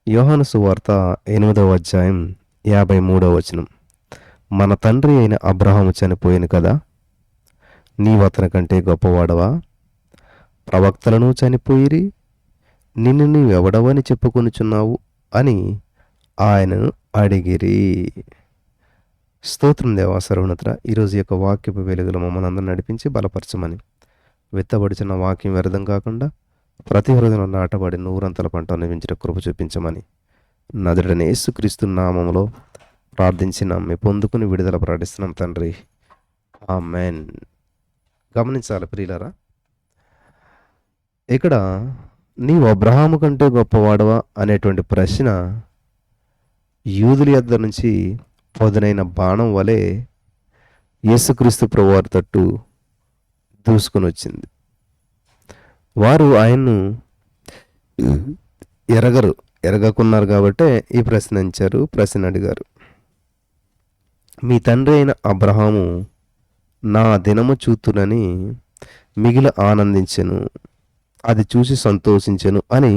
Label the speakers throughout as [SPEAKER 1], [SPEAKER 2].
[SPEAKER 1] యోహాను సువార్త 8వ అధ్యాయం 53వ వచనం. మన తండ్రి అయిన అబ్రహాము చనిపోయాను కదా, నీవతని కంటే గొప్పవాడవా? ప్రవక్తలను చనిపోయిరి, నిన్ను నీవెవడవని చెప్పుకొనుచున్నావు అని ఆయనను అడిగిరి. స్తోత్రం దేవా సర్వోన్నతుడా, ఈరోజు యొక్క వాక్యపు వెలుగులో మమ్మల్ని అందరూ నడిపించి బలపరచమని, విత్తబడిచిన వాక్యం వ్యర్థం కాకుండా ప్రతి హృదయంలో నాటబడి నూరంతల పంట నివించిన కృప చూపించమని నదుడని యేసుక్రీస్తు నామములో ప్రార్థించి నమ్మి పొందుకుని విడుదల ప్రకటిస్తున్నాం తండ్రి, ఆమేన్. గమనించాలి ప్రియులారా, ఇక్కడ నీవు అబ్రహాము కంటే గొప్పవాడవా అనేటువంటి ప్రశ్న యూదుల యొద్ద నుంచి పదునైన బాణం వలె యేసుక్రీస్తు ప్రభువారి తట్టు దూసుకొని వచ్చింది. వారు ఆయన్ను ఎరగకున్నారు కాబట్టే ఈ ప్రశ్న అడిగారు. మీ తండ్రి అయిన అబ్రహాము నా దినము చూతునని మిగిలి ఆనందించెను, అది చూసి సంతోషించెను అని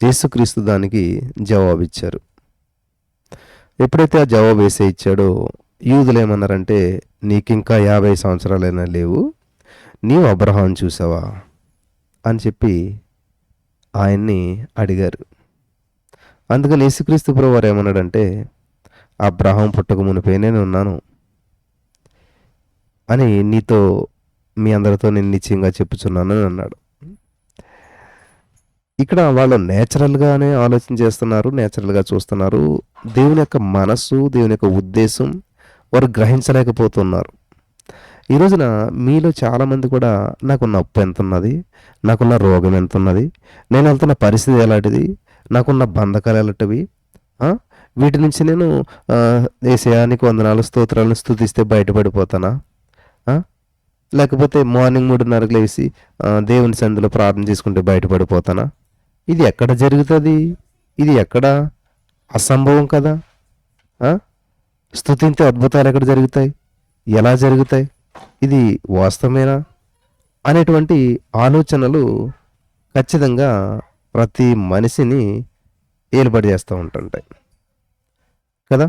[SPEAKER 1] యేసుక్రీస్తు దానికి జవాబిచ్చారు. ఎప్పుడైతే ఆ జవాబు వేసే ఇచ్చాడో యూదులు ఏమన్నారంటే, నీకింకా 50 సంవత్సరాలైనా లేవు, నీవు అబ్రహాం చూసావా అని చెప్పి ఆయన్ని అడిగారు. అందుకని యేసుక్రీస్తు ప్రభువారు ఏమన్నాడంటే, అబ్రహాం పుట్టక మునిపే నేను ఉన్నాను అని మీ అందరితో నేను నిశ్చయంగా చెప్పుచున్నాను అని అన్నాడు. ఇక్కడ వాళ్ళు నేచురల్గానే ఆలోచన చేస్తున్నారు, నేచురల్గా చూస్తున్నారు. దేవుని యొక్క మనస్సు, దేవుని యొక్క ఉద్దేశం వారు గ్రహించలేకపోతున్నారు. ఈ రోజున మీలో చాలామంది కూడా నాకున్న అప్పు ఎంత ఉన్నది, నాకున్న రోగం ఎంత ఉన్నది, నేను వెళ్తున్న పరిస్థితి ఎలాంటిది, నాకున్న బంధకాలు ఎలాంటివి, వీటి నుంచి నేను యేసయ్యానికి వందనాలు స్తోత్రాలను స్తుతిస్తే బయటపడిపోతానా, లేకపోతే మార్నింగ్ 3:30కి లేసి దేవుని సన్నిధిలో ప్రార్థన చేసుకుంటే బయటపడిపోతానా? ఇది ఎక్కడ జరుగుతుంది? ఇది ఎక్కడ అసంభవం కదా. స్తుతింతే అద్భుతాలు ఎక్కడ జరుగుతాయి, ఎలా జరుగుతాయి, ఇది వాస్తవమేనా అనేటువంటి ఆలోచనలు ఖచ్చితంగా ప్రతి మనిషిని ఏలుబడి చేస్తూ ఉంటుంటాయి కదా.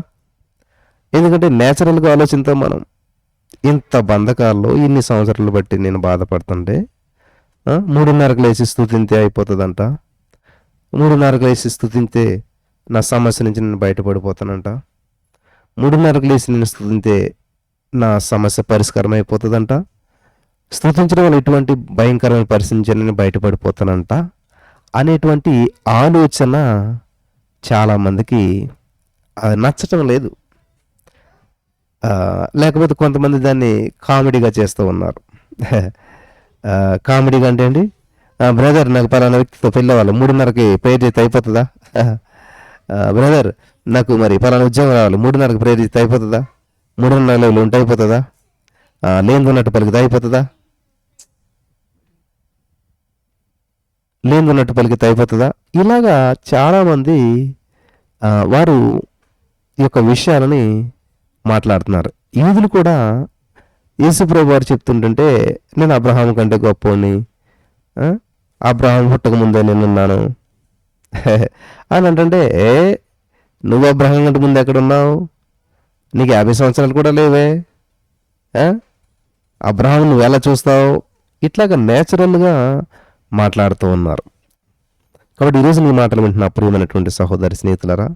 [SPEAKER 1] ఎందుకంటే నేచురల్గా ఆలోచనతో మనం ఇంత బంధకాల్లో ఇన్ని సంవత్సరాలు బట్టి నేను బాధపడుతుంటే 3:30కి లేచి స్తుతింతే అయిపోతుందంట, 3:30కి లేచి స్తుతింతే నా సమస్య నుంచి నేను బయటపడిపోతానంట, 3:30కి లేచి నేను స్తుతింతే నా సమస్య పరిష్కారం అయిపోతుందంట, స్తుతించడం వల్ల ఇటువంటి భయంకరమైన పరిస్థితి నుంచి నేను బయటపడిపోతానంట అనేటువంటి ఆలోచన చాలామందికి నచ్చటం లేదు. లేకపోతే కొంతమంది దాన్ని కామెడీగా చేస్తూ ఉన్నారు. కామెడీగా అంటే అండి, బ్రదర్ నాకు పలానా వ్యక్తితో పెళ్ళి అవ్వాలి, 3:30కి ప్రేయర్ చేస్తే అయిపోతుందా? బ్రదర్ నాకు మరి పలానా ఉద్యోగం రావాలి, 3:30కి ప్రేయర్ చేస్తే అయిపోతుందా? 3:30 ఉంటే అయిపోతుందా? లేనిదున్నట్టు పలికితే అయిపోతుందా? లేనిదున్నట్టు పలికితే అయిపోతుందా? ఇలాగా చాలామంది వారు ఈ యొక్క విషయాలని మాట్లాడుతున్నారు. యూదులు కూడా యేసుప్రభు వారు చెప్తుంటుంటే, నేను అబ్రహాం కంటే గొప్పవాడిని, అబ్రహాం పుట్టక ముందే నేనున్నాను అని అంటుంటే, నువ్వు అబ్రహాం కంటే ముందు ఎక్కడున్నావు? నీకు 50 సంవత్సరాలు కూడా లేవే, అబ్రహాం నువ్వు ఎలా చూస్తావు? ఇట్లాగా నేచురల్గా మాట్లాడుతూ ఉన్నారు. కాబట్టి ఈరోజు నీ మాటలు వింటున్న అప్రియమైనటువంటి సహోదరి స్నేహితులరా,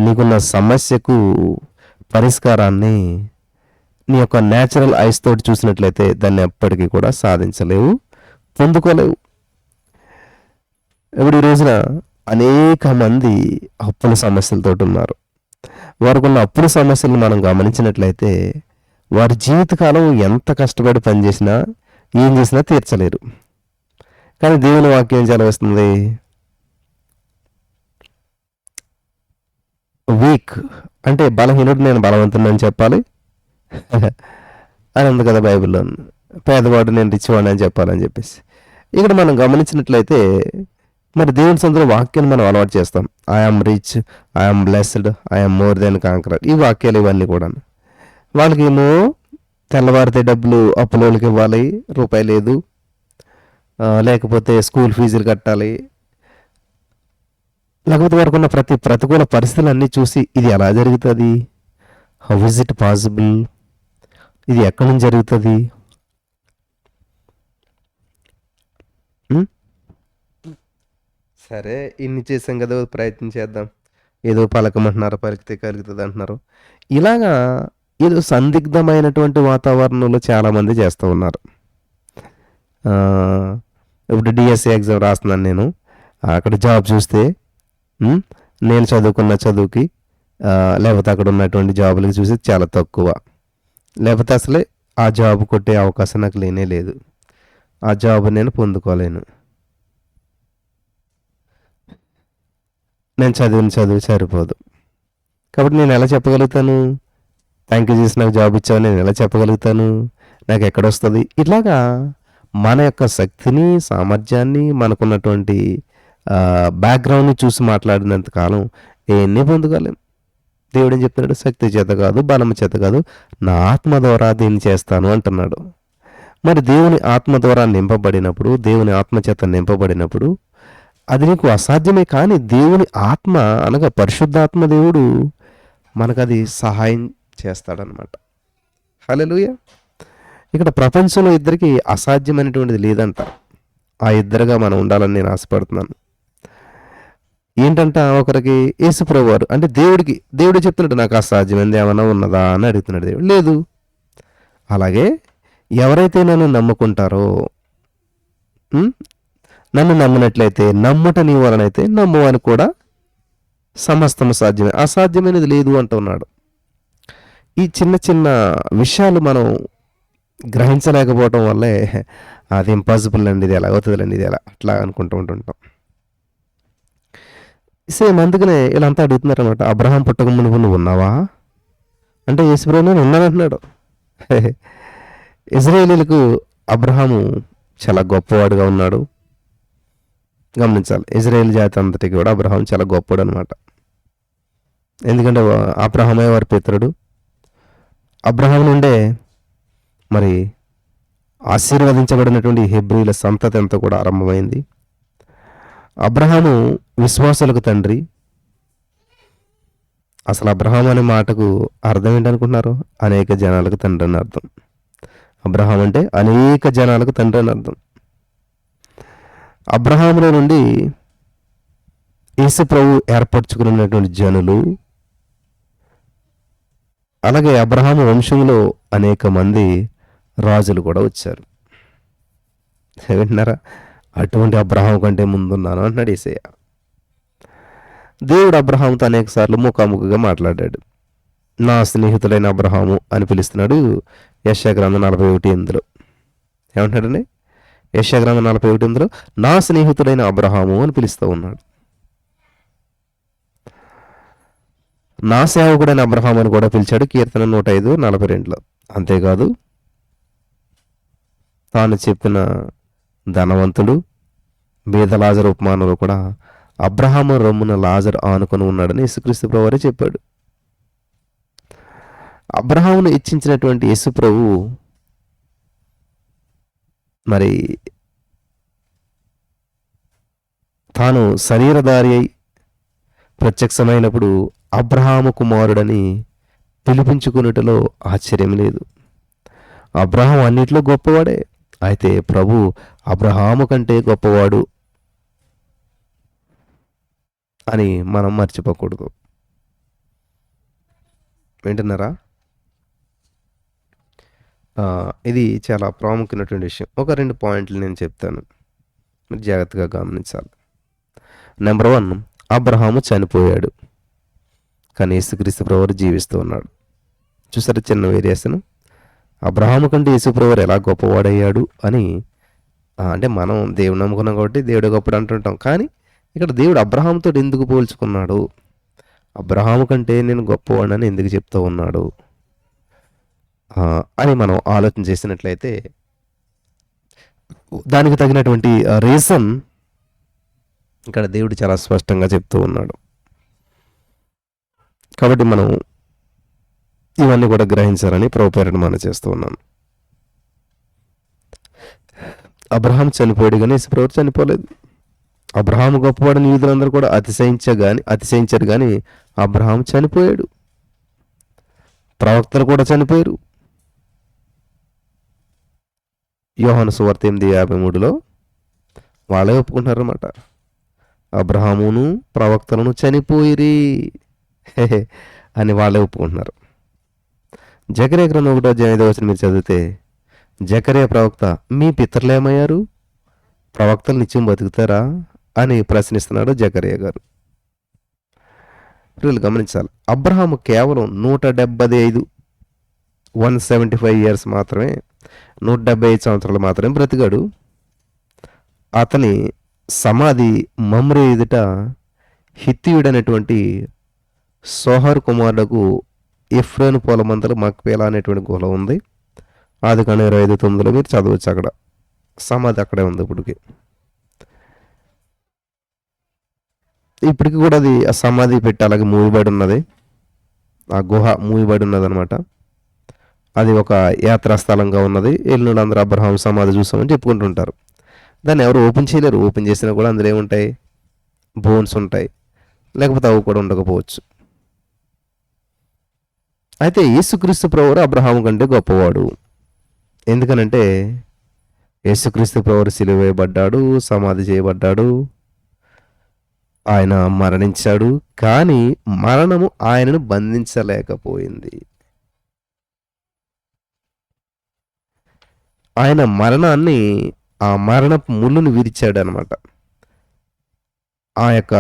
[SPEAKER 1] నీకున్న సమస్యకు పరిష్కారాన్ని నీ యొక్క న్యాచురల్ ఐస్ తోటి చూసినట్లయితే దాన్ని ఎప్పటికీ కూడా సాధించలేవు, పొందుకోలేవు. ఇప్పుడు ఈ రోజున అనేక మంది అప్పుల సమస్యలతో ఉన్నారు. వారికి ఉన్న అప్పుల సమస్యలను మనం గమనించినట్లయితే వారి జీవితకాలం ఎంత కష్టపడి పనిచేసినా ఏం చేసినా తీర్చలేరు. కానీ దేవుని వాక్యం ఏం చదివిస్తుంది? వీక్ అంటే బలహీనుడు నేను బలవంతుని అని చెప్పాలి అని ఉంది కదా బైబిల్లో. పేదవాడు నేను రిచ్వాడిని అని చెప్పాలని చెప్పేసి ఇక్కడ మనం గమనించినట్లయితే మరి దేవుని సొంత వాక్యాన్ని మనం అలవాటు చేస్తాం. I'm rich, I'm blessed, I'm more than conqueror, ఈ వాక్యాలు ఇవన్నీ కూడా. వాళ్ళకేమో తెల్లవారితే డబ్బులు అప్పులోళ్ళకి ఇవ్వాలి, రూపాయి లేదు, లేకపోతే స్కూల్ ఫీజులు కట్టాలి, లేకపోతే వారికి ఉన్న ప్రతి ప్రతికూల పరిస్థితులన్నీ చూసి ఇది ఎలా జరుగుతుంది, హౌ ఇస్ ఇట్ పాసిబుల్, ఇది ఎక్కడి నుంచి జరుగుతుంది, సరే ఇన్ని చేసాం కదా ప్రయత్నం చేద్దాం, ఏదో పలకమంటున్నారు పలికితే కలుగుతుంది అంటున్నారు. ఇలాగా ఏదో సందిగ్ధమైనటువంటి వాతావరణంలో చాలామంది చేస్తూ ఉన్నారు. ఆ, ఇప్పుడు డిఎస్సి ఎగ్జామ్ రాస్తున్నాను నేను. అక్కడ జాబ్ చూస్తే నేను చదువుకున్న చదువుకి లేకపోతే అక్కడ ఉన్నటువంటి జాబులకి చూసి చాలా తక్కువ, లేకపోతే అసలే ఆ జాబ్ కొట్టే అవకాశం నాకు లేనే లేదు, ఆ జాబ్ నేను పొందుకోలేను, నేను చదివిన చదువు సరిపోదు. కాబట్టి నేను ఎలా చెప్పగలుగుతాను, థ్యాంక్ యూ చేసి నాకు జాబ్ ఇచ్చావు నేను ఎలా చెప్పగలుగుతాను, నాకు ఎక్కడొస్తుంది? ఇట్లాగా మన యొక్క శక్తిని సామర్థ్యాన్ని మనకున్నటువంటి బ్యాక్గ్రౌండ్ని చూసి మాట్లాడినంత కాలం ఏన్నీ పొందుకోలేం. దేవుడు ఏం చెప్తున్నాడు, శక్తి చేత కాదు బలము చేత కాదు నా ఆత్మ ద్వారా దీన్ని చేస్తాను అంటున్నాడు. మరి దేవుని ఆత్మ ద్వారా నింపబడినప్పుడు, దేవుని ఆత్మ చేత నింపబడినప్పుడు అది నీకు అసాధ్యమే. కానీ దేవుని ఆత్మ అనగా పరిశుద్ధాత్మ దేవుడు మనకు అది సహాయం చేస్తాడనమాట. హల్లెలూయా. ఇక్కడ ప్రపంచంలో ఇద్దరికి అసాధ్యమైనటువంటిది లేదంట. ఆ ఇద్దరుగా మనం ఉండాలని నేను ఆశపడుతున్నాను. ఏంటంట, ఒకరికి యేసుప్రభు వారు అంటే దేవుడు చెప్తున్నాడు నాకు అసాధ్యమైనది ఏమైనా ఉన్నదా అని అడుగుతున్నాడు. దేవుడు లేదు. అలాగే ఎవరైతే నన్ను నమ్ముకుంటారో, నన్ను నమ్మినట్లయితే, నమ్ముట నీ వలనైతే నమ్మువని కూడా సమస్తము సాధ్యమే, అసాధ్యమైనది లేదు అంటున్నాడు. ఈ చిన్న చిన్న విషయాలు మనం గ్రహించలేకపోవటం వల్లే అది ఇంపాసిబుల్ అండి, ఇది ఎలా అవుతుందండి, ఇది ఎలా అట్లా అనుకుంటూ ఉంటుంటాం. సేమ్ అందుకనే వీళ్ళంతా అడుగుతున్నారు అనమాట, అబ్రహాం పుట్టక మునుపు నువ్వు ఉన్నావా అంటే యేసుప్రభు నేను ఉన్నానంటున్నాడు. ఇజ్రాయేలీలకు అబ్రహాము చాలా గొప్పవాడుగా ఉన్నాడు. గమనించాలి, ఇజ్రాయేల్ జాతి అంతటికి కూడా అబ్రహాం చాలా గొప్పవాడు అనమాట. ఎందుకంటే అబ్రహామే వారి పితరుడు. అబ్రహాం నుండే మరి ఆశీర్వదించబడినటువంటి హెబ్రీల సంతతి అంతా కూడా ఆరంభమైంది. అబ్రహాము విశ్వాసులకు తండ్రి. అసలు అబ్రహాం అనే మాటకు అర్థం ఏంటనుకుంటున్నారు, అనేక జనాలకు తండ్రి అని అర్థం. అబ్రహాం అంటే అనేక జనాలకు తండ్రి అని అర్థం. అబ్రహాములో నుండి యేసు ప్రభు ఏర్పరచుకున్నటువంటి జనులు, అలాగే అబ్రహాము వంశంలో అనేక మంది రాజులు కూడా వచ్చారు. వింటున్నారా, అటువంటి అబ్రహాం కంటే ముందున్నాను అంటున్నాడు యేసయ్య. దేవుడు అబ్రహాంతో అనేక సార్లు ముఖాముఖిగా మాట్లాడాడు. నా స్నేహితుడైన అబ్రహాము అని పిలుస్తున్నాడు. యెషయా గ్రంథం 41:8 ఏమంటున్నాడండి, యెషయా గ్రంథం 41:8 నా స్నేహితుడైన అబ్రహాము అని పిలుస్తూ ఉన్నాడు. నా సేవకుడైన అబ్రహాం అని కూడా పిలిచాడు కీర్తన 105:42. అంతేకాదు తాను చెప్పిన ధనవంతుడు బీద లాజరు ఉపమానంలో కూడా అబ్రహాము రొమ్మున లాజరు ఆనుకొని ఉన్నాడని యేసుక్రీస్తు ప్రభువే చెప్పాడు. అబ్రహామును ఇచ్చించినటువంటి యేసు ప్రభు మరి తాను శరీరధారి అయి ప్రత్యక్షమైనప్పుడు అబ్రహాము కుమారుడని పిలిపించుకున్నట్టులో ఆశ్చర్యం లేదు. అబ్రహాం అన్నిట్లో గొప్పవాడే, అయితే ప్రభు అబ్రహాము కంటే గొప్పవాడు అని మనం మర్చిపోకూడదు. వింటున్నారా? ఇది చాలా ప్రాముఖ్యమైనటువంటి విషయం. ఒక 2 పాయింట్లు నేను చెప్తాను, మీరు జాగ్రత్తగా గమనించాలి. నెంబర్ 1, అబ్రహాము చనిపోయాడు కానీ యేసుక్రీస్తు ప్రభువు జీవిస్తూ ఉన్నాడు. చూసారా చిన్న వేరియేషన్. అబ్రహాము కంటే యేసు ప్రభువు ఎలా గొప్పవాడయ్యాడు అని అంటే మనం దేవుడు నమ్ముకున్నాం కాబట్టి దేవుడు గొప్పడు అంటుంటాం. కానీ ఇక్కడ దేవుడు అబ్రహాముతో ఎందుకు పోల్చుకున్నాడు, అబ్రహాము కంటే నేను గొప్పవాడని ఎందుకు చెప్తూ ఉన్నాడు అని మనం ఆలోచన చేసినట్లయితే దానికి తగినటువంటి రీజన్ ఇక్కడ దేవుడు చాలా స్పష్టంగా చెప్తూ ఉన్నాడు. కాబట్టి మనం ఇవన్నీ కూడా గ్రహించాలని ప్రభుపేరట మనం చేస్తూ ఉన్నాను. అబ్రహాం చనిపోయాడు కానీ యేసు ప్రభువు చనిపోలేదు. అబ్రహాము గొప్పవాడని యూదులందరూ కూడా అతిశయించారు కానీ అబ్రహాం చనిపోయాడు. ప్రవక్తలు కూడా చనిపోయారు. యోహాను సువార్త 8:53లో వాళ్ళే ఒప్పుకుంటున్నారన్నమాట. అబ్రహామును ప్రవక్తలను చనిపోయిరి అని వాళ్ళే ఒప్పుకుంటున్నారు. జకర్యా గ్రంథం 1:5 మీరు చదివితే జకర్యా ప్రవక్త, మీ పితరులు ఏమయ్యారు? ప్రవక్తలు నిత్యం బతుకుతారా అని ప్రశ్నిస్తున్నాడు జకర్యా గారు. వీళ్ళు గమనించాలి, అబ్రహాము కేవలం 175 ఇయర్స్ మాత్రమే, 175 సంవత్సరాలు మాత్రమే బ్రతికాడు. అతని సమాధి మమ్రే ఎదుట హిత్తీయుడైనటువంటి సోహర్ కుమారుడుకు ఎఫ్రోను పొలమంతలు మక్పేలా అనేటువంటి గుహ ఉంది. ఆదికాండం 25:9 మీరు చదవచ్చు. అక్కడ సమాధి అక్కడే ఉంది. ఇప్పటికి కూడా అది ఆ సమాధి పెట్టి అలాగే మూయబడి ఉన్నది. ఆ గుహ మూయబడి ఉన్నది అనమాట. అది ఒక యాత్రా స్థలంగా ఉన్నది. వెళ్ళినోడు అందరూ అబ్రహాం సమాధి చూసామని చెప్పుకుంటుంటారు. దాన్ని ఎవరు ఓపెన్ చేయలేరు. ఓపెన్ చేసినా కూడా అందులో ఏముంటాయి? బోన్స్ ఉంటాయి, లేకపోతే అవి కూడా ఉండకపోవచ్చు. అయితే యేసుక్రీస్తు ప్రభువు అబ్రహాము కంటే గొప్పవాడు. ఎందుకనంటే యేసుక్రీస్తు ప్రభువు సిలువ వేయబడ్డాడు, సమాధి చేయబడ్డాడు, ఆయన మరణించాడు. కానీ మరణము ఆయనను బంధించలేకపోయింది. ఆయన మరణాన్ని, ఆ మరణపు ముళ్ళును విరిచాడు అనమాట. ఆ యొక్క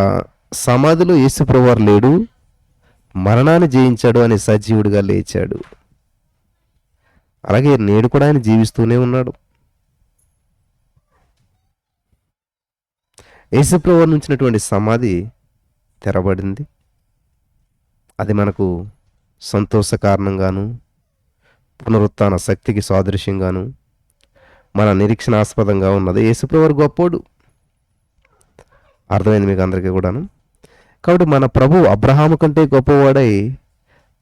[SPEAKER 1] సమాధిలో యేసు ప్రభువారు లేడు, మరణాన్ని జయించాడు, అని సజీవుడిగా లేచాడు. అలాగే నేడు కూడా ఆయన జీవిస్తూనే ఉన్నాడు. యేసు ప్రభువారు నుంచినటువంటి సమాధి తెరబడింది. అది మనకు సంతోష కారణంగాను, పునరుత్థాన శక్తికి సాదృశ్యంగాను, మన నిరీక్షణాస్పదంగా ఉన్నది. యేసు ప్రభువారు గొప్పోడు. అర్థమైంది మీకు అందరికీ కూడాను. కాబట్టి మన ప్రభు అబ్రహాము కంటే గొప్పవాడై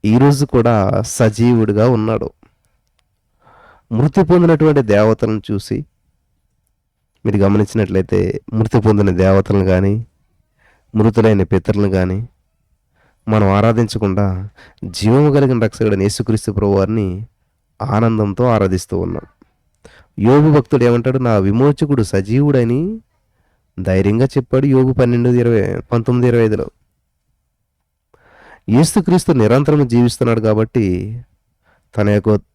[SPEAKER 1] ఈరోజు కూడా సజీవుడిగా ఉన్నాడు. మృతి పొందినటువంటి దేవతలను చూసి మీరు గమనించినట్లయితే, మృతి పొందిన దేవతలను కానీ, మృతులైన పితరులను కానీ మనం ఆరాధించకుండా జీవము కలిగిన రక్షకుడైన యేసుక్రీస్తు ప్రభువారిని ఆనందంతో ఆరాధిస్తూ ఉన్నాం. యోబు భక్తుడు ఏమంటాడు? నా విమోచకుడు సజీవుడని ధైర్యంగా చెప్పాడు. యోబు 19:25లో. యేసుక్రీస్తు నిరంతరం జీవిస్తున్నాడు కాబట్టి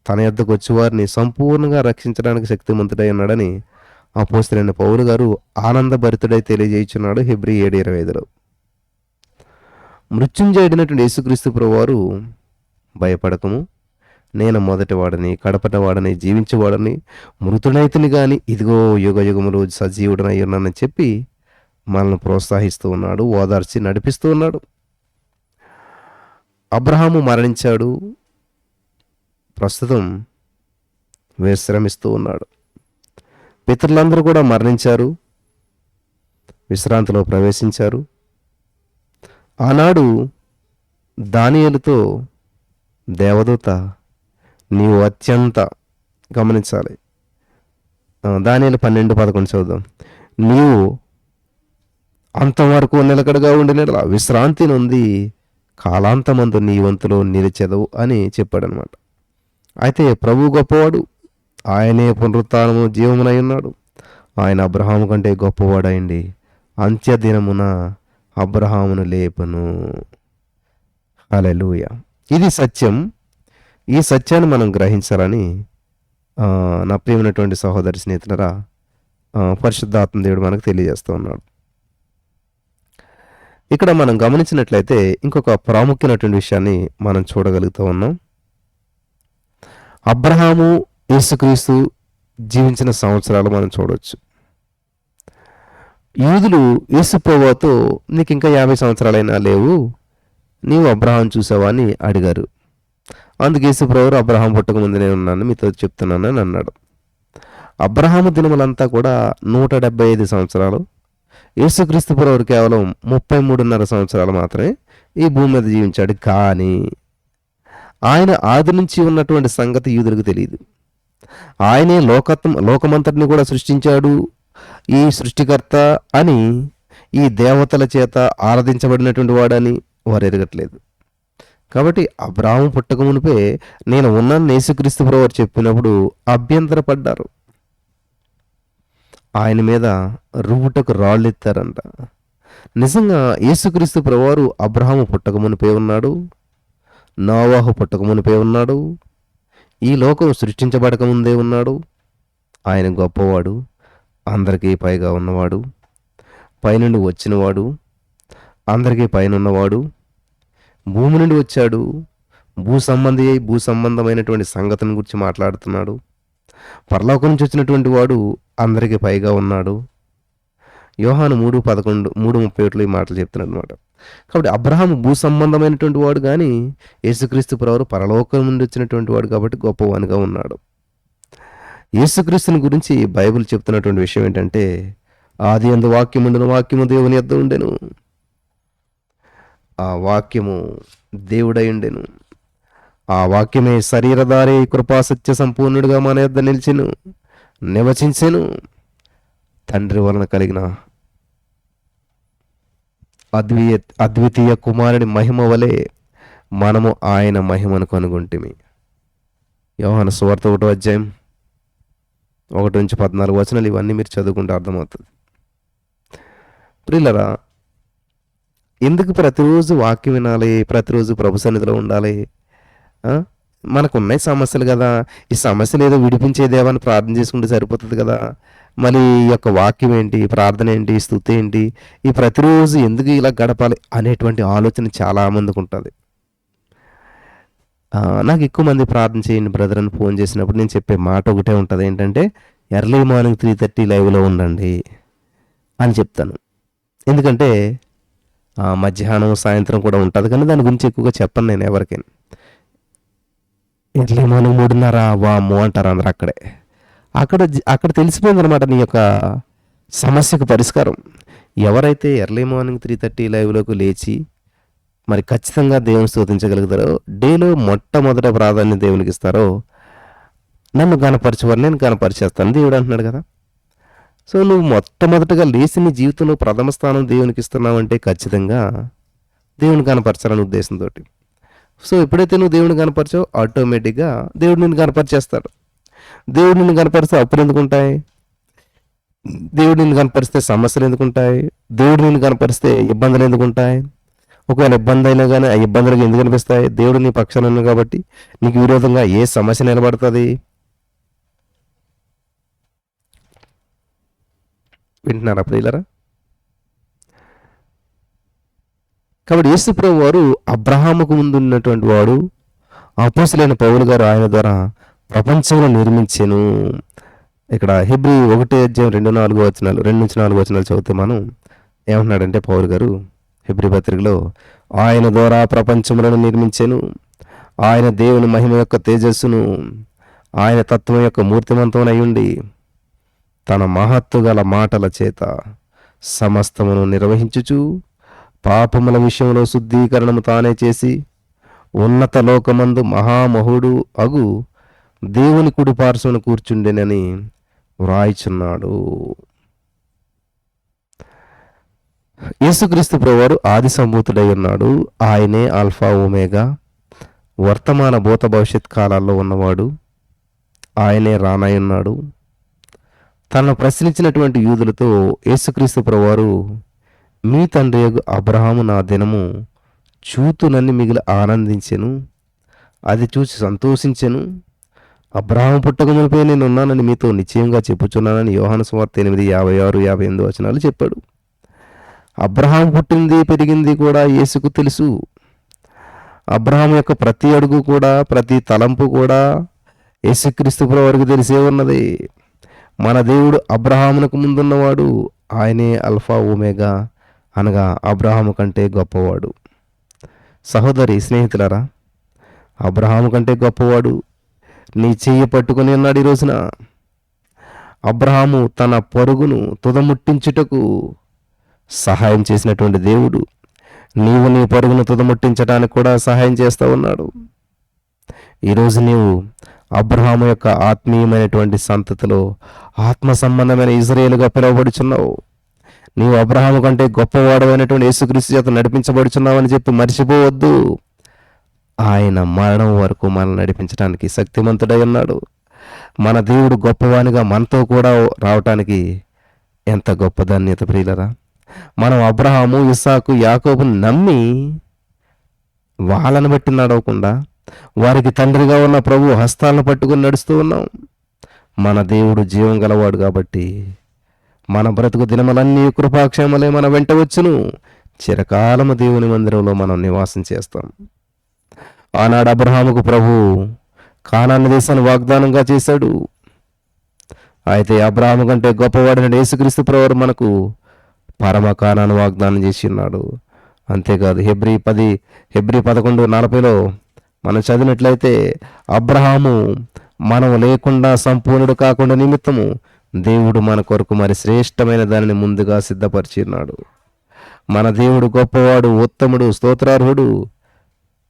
[SPEAKER 1] తన యొద్దకు వచ్చి వారిని సంపూర్ణంగా రక్షించడానికి శక్తిమంతుడై ఉన్నాడని అపోస్తలుడైన పౌలు గారు ఆనందభరితుడై తెలియజేయుచున్నాడు హెబ్రీ 7:25లో. మృత్యుంజయుడైనటువంటి యేసుక్రీస్తు ప్రభువారు, భయపడకము, నేను మొదటివాడని, కడపటివాడని, జీవించేవాడని, మృతుడైతిని కానీ ఇదిగో యుగ యుగములు సజీవుడనై ఉన్నానని చెప్పి మనల్ని ప్రోత్సహిస్తూ ఉన్నాడు, ఓదార్చి నడిపిస్తూ ఉన్నాడు. అబ్రహాము మరణించాడు, ప్రస్తుతం విశ్రమిస్తూ ఉన్నాడు. పితరులందరూ కూడా మరణించారు, విశ్రాంతిలో ప్రవేశించారు. ఆనాడు దానియేలుతో దేవదూత, నీవు అత్యంత గమనించాలి, దానియేలు 12:11 చదువుదాం. నీవు అంతవరకు నిలకడగా ఉండిన విశ్రాంతి నొంది కాలాంతమందు నీ వంతులో నిలిచెదవు అని చెప్పాడనమాట. అయితే ప్రభు గొప్పవాడు, ఆయనే పునరుత్థానము జీవమునై ఉన్నాడు. ఆయన అబ్రహాము కంటే గొప్పవాడైంది. అంత్యదినమున అబ్రహామును లేపును. హల్లెలూయా. ఇది సత్యం. ఈ సత్యాన్ని మనం గ్రహించాలని నా ప్రియమైనటువంటి సహోదరి స్నేహితులరా, పరిశుద్ధాత్మ దేవుడు మనకు తెలియజేస్తూ ఉన్నాడు. ఇక్కడ మనం గమనించినట్లయితే ఇంకొక ప్రాముఖ్యమైనటువంటి విషయాన్ని మనం చూడగలుగుతూ ఉన్నాం. అబ్రహాము యేసుక్రీస్తు జీవించిన సంవత్సరాలు మనం చూడవచ్చు. యూదులు యేసు ప్రభువుతో, నీకు ఇంకా 50 సంవత్సరాలైనా లేవు, నీవు అబ్రహాం చూసావా అని అడిగారు. అందుకు యేసు ప్రభువు, అబ్రహాం పుట్టక ముందు నేను ఉన్నాను, మీతో చెప్తున్నాను అని అన్నాడు. అబ్రహాము దినములంతా కూడా 175 సంవత్సరాలు, యేసుక్రీస్తు ప్రభువు కేవలం 33.5 సంవత్సరాలు మాత్రమే ఈ భూమి మీద జీవించాడు. కానీ ఆయన ఆది నుంచి ఉన్నటువంటి సంగతి యూదులకు తెలియదు. ఆయనే లోకమంతటిని కూడా సృష్టించాడు, ఈ సృష్టికర్త అని ఈ దేవతల చేత ఆరాధించబడినటువంటి వాడని వారు ఎరగట్లేదు. కాబట్టి అబ్రాహాము పుట్టక మునిపే నేను ఉన్నాను యేసుక్రీస్తు ప్రభువారు చెప్పినప్పుడు అభ్యంతరపడ్డారు. ఆయన మీద రువ్వుటకు రాళ్ళు ఎత్తారంట. నిజంగా యేసుక్రీస్తు ప్రభువారు అబ్రాహాము పుట్టక మునిపే ఉన్నాడు, నోవాహు పుట్టక మునిపే ఉన్నాడు, ఈ లోకం సృష్టించబడక ముందే ఉన్నాడు. ఆయన గొప్పవాడు, అందరికీ పైగా ఉన్నవాడు, పైనుండి వచ్చినవాడు, అందరికీ పైన ఉన్నవాడు, భూమి నుండి వచ్చాడు, భూ సంబంధమైనటువంటి సంగతిని గురించి మాట్లాడుతున్నాడు. పరలోకం నుంచి వచ్చినటువంటి వాడు అందరికీ పైగా ఉన్నాడు. యోహాను 3:11 3:31 ఈ మాటలు చెప్తున్నాడు అనమాట. కాబట్టి అబ్రహాము భూ సంబంధమైనటువంటి వాడు, కానీ యేసుక్రీస్తు ప్రభువారు పరలోకం నుండి వచ్చినటువంటి వాడు కాబట్టి గొప్పవానిగా ఉన్నాడు. యేసుక్రీస్తుని గురించి బైబిల్ చెప్తున్నటువంటి విషయం ఏంటంటే, ఆది యందు వాక్యముండును, వాక్యము దేవుని యొద్ద ఉండెను, ఆ వాక్యము దేవుడై ఉండెను, ఆ వాక్యమే శరీరధారి కృపా సత్య సంపూర్ణుడిగా మన యొద్ద నిలిచెను, నివసించెను. తండ్రి వలన కలిగిన అద్వితీయ కుమారుని మహిమ వలె మనము ఆయన మహిమను కనుగొంటిమి. యోహాను సువార్త 1:1-14 ఇవన్నీ మీరు చదువుకుంటే అర్థమవుతుంది. ప్రియులరా, ఎందుకు ప్రతిరోజు వాక్యం వినాలి, ప్రతిరోజు ప్రభు సన్నిధిలో ఉండాలి? మనకున్నాయి సమస్యలు కదా, ఈ సమస్యలు ఏదో విడిపించే దేవాన్ని ప్రార్థన చేసుకుంటే సరిపోతుంది కదా. మళ్ళీ ఈ యొక్క వాక్యం ఏంటి, ప్రార్థన ఏంటి, స్తుతి ఏంటి, ఈ ప్రతిరోజు ఎందుకు ఇలా గడపాలి అనేటువంటి ఆలోచన చాలామందికి ఉంటుంది. నాకు ఎక్కువ మంది ప్రార్థన చేయండి బ్రదర్ అని ఫోన్ చేసినప్పుడు నేను చెప్పే మాట ఒకటే ఉంటుంది, ఏంటంటే ఎర్లీ మార్నింగ్ 3:30 లైవ్లో ఉండండి అని చెప్తాను. ఎందుకంటే మధ్యాహ్నం సాయంత్రం కూడా ఉంటుంది, కానీ దాని గురించి ఎక్కువగా చెప్పను నేను ఎవరికైనా. ఎర్లీ మార్నింగ్ 3:30 వామ్మో అంటారు అందరు. అక్కడ తెలిసిపోయింది అనమాట నీ యొక్క సమస్యకు పరిష్కారం. ఎవరైతే ఎర్లీ మార్నింగ్ 3:30 లైవ్లోకి లేచి మరి ఖచ్చితంగా దేవుని స్తుతించగలుగుతారో, డేలో మొట్టమొదట ప్రాధాన్యత దేవునికి ఇస్తారో, నన్ను గణపరిచేవారు నేను గణపరిచేస్తాను దేవుడు అంటున్నాడు కదా. సో నువ్వు మొట్టమొదటగా లేచి నీ జీవితంలో ప్రథమ స్థానం దేవునికి ఇస్తున్నావు అంటే ఖచ్చితంగా దేవుని కనపరచాలనే ఉద్దేశంతో. సో ఎప్పుడైతే నువ్వు దేవుని కనపరచావు, ఆటోమేటిక్గా దేవుడు నిన్ను కనపరిచేస్తాడు. దేవుడు నిన్ను కనపరిస్తే అప్పులు ఎందుకు ఉంటాయి? దేవుడు నిన్ను కనపరిస్తే సమస్యలు ఎందుకు ఉంటాయి? దేవుడు నిన్ను కనపరిస్తే ఇబ్బందులు ఎందుకు ఉంటాయి? ఒకవేళ ఇబ్బంది అయినా కానీ ఆ ఇబ్బందులకు ఎందుకు కనిపిస్తాయి? దేవుడు నీ పక్షాన ఉన్నాడు కాబట్టి నీకు విరోధంగా ఏ సమస్య నిలబడుతుంది? వింటున్నారా ప్రియులారా? కాబట్టి యేసు ప్రభువు వారు అబ్రహాముకు ముందు ఉన్నటువంటి వాడు. అపోస్తలుడైన పౌలు గారు ఆయన ద్వారా ప్రపంచంలో నిర్మించెను. ఇక్కడ హెబ్రీ 1:2-4 2-4 చదివితే మనం ఏమంటున్నాడంటే పౌలు గారు హెబ్రీ పత్రికలో, ఆయన ద్వారా ప్రపంచములను నిర్మించెను, ఆయన దేవుని మహిమ యొక్క తేజస్సును, ఆయన తత్వం యొక్క మూర్తిమంతమునయుండి తన మహత్తు గల మాటల చేత సమస్తమును నిర్వహించుచు పాపముల విషయంలో శుద్ధీకరణము తానే చేసి ఉన్నత లోకమందు మహామహుడు అగు దేవుని కుడి పార్శ్వన కూర్చుండెనని వ్రాయిచున్నాడు. యేసుక్రీస్తు ప్రభువారు ఆది సంభూతుడై ఉన్నాడు. ఆయనే ఆల్ఫా ఓమేగా, వర్తమాన భూత భవిష్యత్ కాలాల్లో ఉన్నవాడు. ఆయనే రానై ఉన్నాడు. తనను ప్రశ్నించినటువంటి యూదులతో యేసుక్రీస్తు ప్రభువారు, మీ తండ్రి అబ్రహాము నా దినము చూతునని మిగిలి ఆనందించెను, అది చూసి సంతోషించెను. అబ్రహాము పుట్టక మునిపే నేను ఉన్నానని మీతో నిశ్చయంగా చెప్పుచున్నానని యోహాను సువార్త 8:56-58 చెప్పాడు. అబ్రహాము పుట్టింది పెరిగింది కూడా యేసుకు తెలుసు. అబ్రహాము యొక్క ప్రతి అడుగు కూడా, ప్రతి తలంపు కూడా యేసుక్రీస్తు ప్రభువారికి తెలిసే ఉన్నది. మన దేవుడు అబ్రహామునకు ముందున్నవాడు. ఆయనే అల్ఫా ఓమేగా, అనగా అబ్రహాము కంటే గొప్పవాడు. సహోదరి స్నేహితులారా, అబ్రహాము కంటే గొప్పవాడు నీ చెయ్యి పట్టుకొని ఉన్నాడు. ఈ రోజున అబ్రహాము తన పరుగును తుదముట్టించుటకు సహాయం చేసినటువంటి దేవుడు నీవు నీ పరుగును తుదముట్టించడానికి కూడా సహాయం చేస్తూ ఉన్నాడు. ఈరోజు నీవు అబ్రహాము యొక్క ఆత్మీయమైనటువంటి సంతతిలో ఆత్మ సంబంధమైన ఇజ్రాయేలుగా పిలువబడుచున్నావు. నీవు అబ్రహాము కంటే గొప్పవాడమైనటువంటి యేసుక్రీస్తు చేత నడిపించబడుచున్నావని చెప్పి మర్చిపోవద్దు. ఆయన మరణం వరకు మనల్ని నడిపించడానికి శక్తిమంతుడై ఉన్నాడు. మన దేవుడు గొప్పవానిగా మనతో కూడా రావటానికి ఎంత గొప్ప ధన్యత ప్రియులరా. మనం అబ్రహాము, ఇస్సాకు, యాకోబుని నమ్మి వాళ్ళని బట్టి నడవకుండా వారికి తండ్రిగా ఉన్న ప్రభు హస్తాలను పట్టుకుని నడుస్తూ ఉన్నాం. మన దేవుడు జీవం గలవాడు కాబట్టి మన బ్రతుకు దినములన్నీ కృపాక్షేమలే మన వెంట వచ్చును. చిరకాలము దేవుని మందిరంలో మనం నివాసం చేస్తాం. ఆనాడు అబ్రహాముకు ప్రభు కానాను దేశాన్ని వాగ్దానంగా చేశాడు. అయితే అబ్రహాము కంటే గొప్పవాడిన యేసుక్రీస్తు ప్రభువు మనకు పరమ కానాను వాగ్దానం చేసి ఉన్నాడు. అంతేకాదు హెబ్రీ 11:40 మనం చదివినట్లయితే అబ్రహాము మనం లేకుండా సంపూర్ణుడు కాకుండా నిమిత్తము దేవుడు మన కొరకు మరి శ్రేష్టమైన దానిని ముందుగా సిద్ధపరిచి ఉన్నాడు. మన దేవుడు గొప్పవాడు, ఉత్తముడు, స్తోత్రార్హుడు.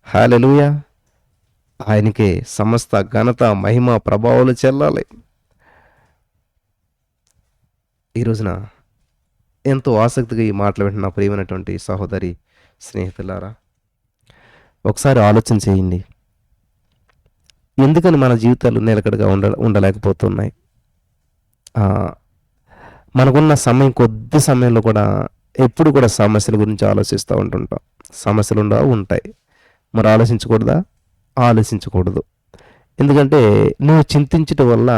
[SPEAKER 1] హల్లెలూయా. ఆయనకే సమస్త ఘనత, మహిమ, ప్రభావాలు చెల్లాలి. ఈ రోజున ఎంతో ఆసక్తిగా ఈ మాటలు వింటున్న ప్రియమైనటువంటి సహోదరి స్నేహితులారా, ఒకసారి ఆలోచన చేయండి. ఎందుకని మన జీవితాలు నిలకడగా ఉండలేకపోతున్నాయి? మనకున్న సమయం, కొద్ది సమయంలో కూడా ఎప్పుడు కూడా సమస్యల గురించి ఆలోచిస్తూ ఉంటుంటాం. సమస్యలు ఉంటాయి. మరి ఆలోచించకూడదా? ఆలోచించకూడదు. ఎందుకంటే నువ్వు చింతించటం వల్ల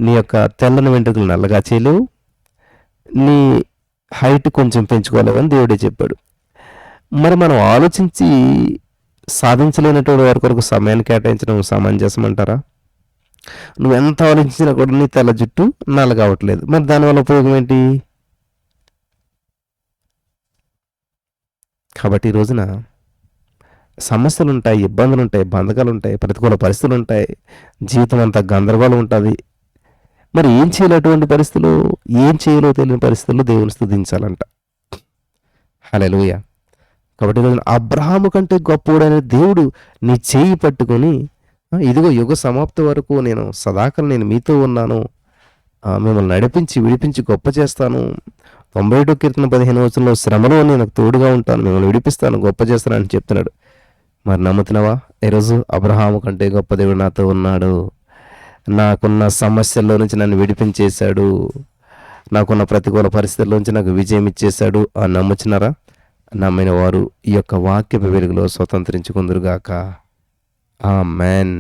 [SPEAKER 1] నీ యొక్క తెల్లని వెంట్రుకలు నల్లగా చేయలేవు, నీ హైట్ కొంచెం పెంచుకోలేవని దేవుడే చెప్పాడు. మరి మనం ఆలోచించి సాధించలేనటువంటి వారి కొరకు సమయాన్ని కేటాయించడం సమంజసం అంటారా? నువ్వు ఎంత ఆలోచించినా కూడా నీ తెల్ల జుట్టు నల్లగా అవ్వట్లేదు. మరి దానివల్ల ఉపయోగం ఏంటి? కాబట్టి ఈ రోజున సమస్యలు ఉంటాయి, ఇబ్బందులు ఉంటాయి, బంధకాలు ఉంటాయి, ప్రతికూల పరిస్థితులు ఉంటాయి, జీవితం అంతా గందరగోళం ఉంటుంది. మరి ఏం చేయాలి? అటువంటి పరిస్థితులు ఏం చేయాలో తెలియని పరిస్థితుల్లో దేవుని స్తుతించాలంట. హల్లెలూయా. కాబట్టి ఈరోజు అబ్రహాము కంటే గొప్పవాడైన దేవుడు నీ చేయి పట్టుకొని, ఇదిగో యుగ సమాప్తి వరకు నేను సదాకాలం నేను మీతో ఉన్నాను, మిమ్మల్ని నడిపించి విడిపించి గొప్ప చేస్తాను, 91 కీర్తన 15 శ్రమలో నేను తోడుగా ఉంటాను, మిమ్మల్ని విడిపిస్తాను, గొప్ప చేస్తాను అని చెప్తున్నాడు. మరి నమ్ముతున్నావా? ఈరోజు అబ్రహాము కంటే గొప్ప దేవుడు నాతో ఉన్నాడు, నాకున్న సమస్యల్లో నుంచి నన్ను విడిపించేశాడు, నాకున్న ప్రతికూల పరిస్థితుల్లో నుంచి నాకు విజయం ఇచ్చేశాడు అని నమ్ముచున్నారా? నమ్మిన వారు ఈ యొక్క వాక్యపు వెలుగులో స్వతంత్రించుకుందురుగాక. ఆమేన్.